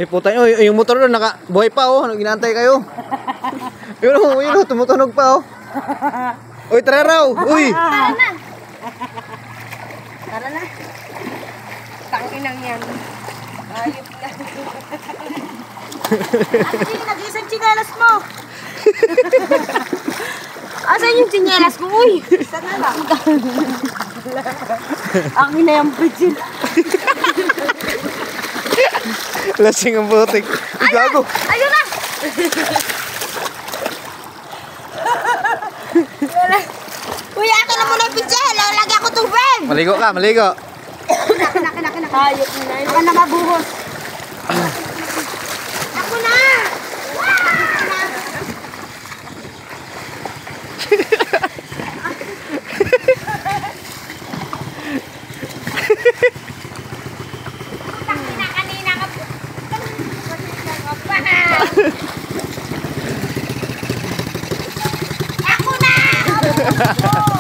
Puta nyo, yung motor doon, buhay pa oh. Ginantay kayo. Yun oh, tumutunog pa oh. Uy, tara raw. Uy. Tara na. Tara na. Tanginang yan. Ayop na. Nag-isang tsinelas mo. Asan yung tsinelas mo? Uy. Saan na lang? Akin na yung bridge. Lasing ang butik. Gago. Ayun na! Uy, akin na muna yung pichel. Lagi ako tubig. Maligo ka, maligo. Kina. Hayop na. Baka na mabuhos. Ako na! Kanina ka po. Ako na!